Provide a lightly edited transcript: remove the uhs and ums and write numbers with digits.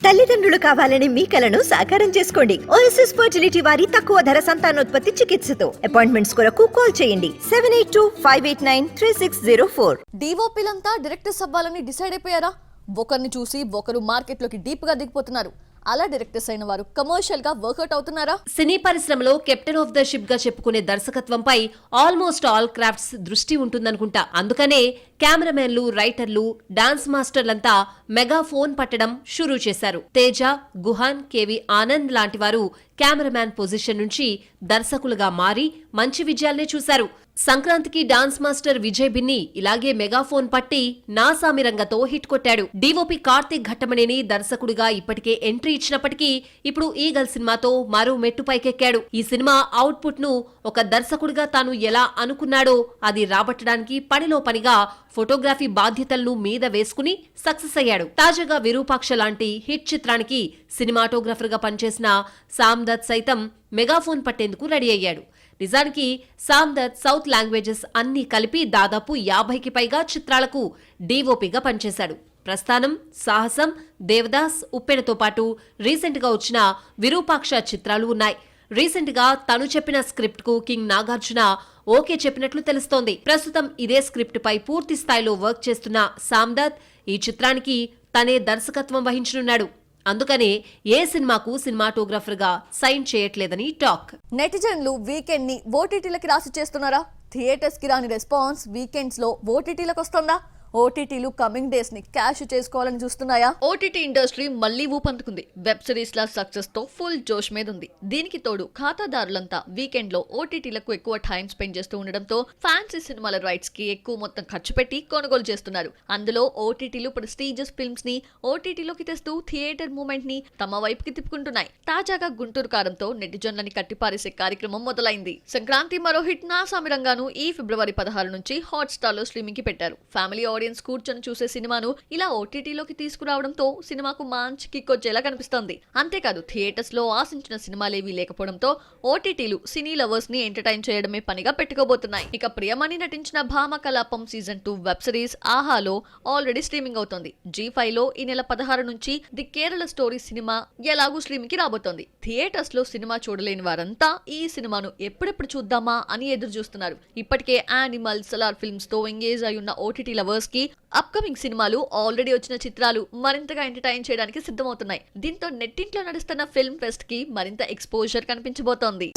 తల్లిదండ్రులు కావాలని మీ కలను సాకారం చేసుకోండి. ఓఎస్ఎస్ ఫర్టిలిటీ వారి తక్కువ ధర సంతానోత్పత్తి చికిత్సతో అపాయింట్మెంట్స్ కొరకు కాల్ చేయండి 7825893604. డిఓపీలంతా డైరెక్టర్స్ అవ్వాలని డిసైడ్ అయిపోయారా? ఒకరిని చూసి ఒకరు మార్కెట్లోకి డీప్ గా దిగిపోతున్నారు. అలా డైరెక్టర్స్ అయిన వారు కమర్షియల్ గా వర్కౌట్ అవుతున్నారా? సినీ పరిశ్రమలో కెప్టెన్ ఆఫ్ ద షిప్ గా చెప్పుకునే దర్శకత్వంపై ఆల్మోస్ట్ ఆల్ క్రాఫ్ట్స్ దృష్టి ఉంటుందనుకుంటా. అందుకనే కెమెరామెన్లు, రైటర్లు, డాన్స్ మాస్టర్లంతా మెగా ఫోన్ పట్టడం షురూ చేశారు. తేజ, గుహాన్, కేవి ఆనంద్ లాంటి వారు కెమెరామ్యాన్ పొజిషన్ నుంచి దర్శకులుగా మారి మంచి విజయాల్నే చూశారు. సంక్రాంతికి డాన్స్ మాస్టర్ విజయ్ బిన్ని ఇలాగే మెగాఫోన్ పట్టి నాసామిరంగతో హిట్ కొట్టాడు. డిఓపి కార్తీక్ ఘట్టమనేని దర్శకుడిగా ఇప్పటికే ఎంట్రీ ఇచ్చినప్పటికీ ఇప్పుడు ఈగల్ సినిమాతో మరో మెట్టు పైకెక్కాడు. ఈ సినిమా అవుట్పుట్ ను ఒక దర్శకుడిగా తాను ఎలా అనుకున్నాడో అది రాబట్టడానికి పనిలో పనిగా ఫోటోగ్రఫీ బాధ్యతలను మీద వేసుకుని సక్సెస్ అయ్యాడు. తాజాగా విరూపాక్ష లాంటి హిట్ చిత్రానికి సినిమాటోగ్రఫర్ గా పనిచేసిన సామ్ దత్ సైతం మెగాఫోన్ పట్టేందుకు రెడీ అయ్యాడు. నిజానికి సామ్ దత్ సౌత్ లాంగ్వేజెస్ అన్నీ కలిపి దాదాపు 50కి పైగా చిత్రాలకు డీఓపీగా పనిచేశాడు. ప్రస్థానం, సాహసం, దేవదాస్, ఉప్పెనతో పాటు రీసెంట్ గా వచ్చిన విరూపాక్ష చిత్రాలు ఉన్నాయి. రీసెంట్ గా తను చెప్పిన స్క్రిప్ట్ కు కింగ్ నాగార్జున ఓకే చెప్పినట్లు తెలుస్తోంది. ప్రస్తుతం ఇదే స్క్రిప్ట్ పై పూర్తి స్థాయిలో వర్క్ చేస్తున్న సామ్ దత్ ఈ చిత్రానికి తనే దర్శకత్వం వహించనున్నాడు. అందుకనే ఏ సినిమాకు సినిమాటోగ్రఫర్ గా సైన్ చేయట్లేదని టాక్. నెటిజన్లు వీకెండ్ ని ఓటీటీలకి రాసి చేస్తున్నారా? థియేటర్స్ కి రాని రెస్పాన్స్ వీకెండ్స్ లో ఓటీటీలకు వస్తుందా? ఓటీటీలు కమింగ్ డేస్ ని క్యాష్ చేసుకోవాలని చూస్తున్నాయా? ఓటీటీ ఇండస్ట్రీ మళ్లీ ఊపందుకుంది. వెబ్ సిరీస్ ల సక్సెస్ తో ఫుల్ జోష్ మీద ఉంది. దీనికి తోడు ఖాతాదారులంతా వీకెండ్ లో ఓటీటీలకు ఎక్కువ టైం స్పెండ్ చేస్తూ ఉండడంతో ఫ్యాన్సీ సినిమాల రైట్స్ కి ఎక్కువ మొత్తం ఖర్చు పెట్టి కొనుగోలు చేస్తున్నారు. అందులో ఓటీటీలు ప్రెస్టీజియస్ ఫిల్మ్స్ ని ఓటీటీలోకి తెస్తూ థియేటర్ మూమెంట్ ని తమ వైపుకి తిప్పుకుంటున్నాయి. తాజాగా గుంటూరు కారంతో నెటిజన్లని కట్టిపారేసే కార్యక్రమం మొదలైంది. సంక్రాంతి మరో హిట్ నాసామిరంగాను ఈ ఫిబ్రవరి 16 నుంచి హాట్ స్టార్ లో స్ట్రీమింగ్ కి పెట్టారు. ఫ్యామిలీ ఆడియన్స్ కూర్చొని చూసే సినిమాను ఇలా ఓటీటీలోకి తీసుకురావడంతో సినిమాకు మంచి కిక్ వచ్చేలా కనిపిస్తోంది. అంతేకాదు థియేటర్స్ లో ఆశించిన సినిమాలేవీ లేకపోవడంతో ఓటీటీలు సినీ లవర్స్ ని ఎంటర్టైన్ చేయడమే పనిగా పెట్టుకోబోతున్నాయి. ఇక ప్రియమణి నటించిన భామ కలాపం సీజన్ 2 వెబ్ సిరీస్ ఆహాలో ఆల్రెడీ స్ట్రీమింగ్ అవుతోంది. G5 లో ఈ నెల 16 నుంచి ది కేరళ స్టోరీ సినిమా ఎలాగూ స్ట్రీమింగ్ కి రాబోతోంది. థియేటర్స్ లో సినిమా చూడలేని వారంతా ఈ సినిమాను ఎప్పుడెప్పుడు చూద్దామా అని ఎదురు చూస్తున్నారు. ఇప్పటికే యానిమల్, సలార్ ఫిల్మ్స్ తో ఎంగేజ్ అయి ఉన్న ఓటీటీ లవర్స్ కి అప్కమింగ్ సినిమాలు, ఆల్రెడీ వచ్చిన చిత్రాలు మరింతగా ఎంటర్టైన్ చేయడానికి సిద్ధమవుతున్నాయి. దీంతో నెట్టింట్లో నడుస్తున్న ఫిల్మ్ ఫెస్ట్ కి మరింత ఎక్స్పోజర్ కనిపించబోతోంది.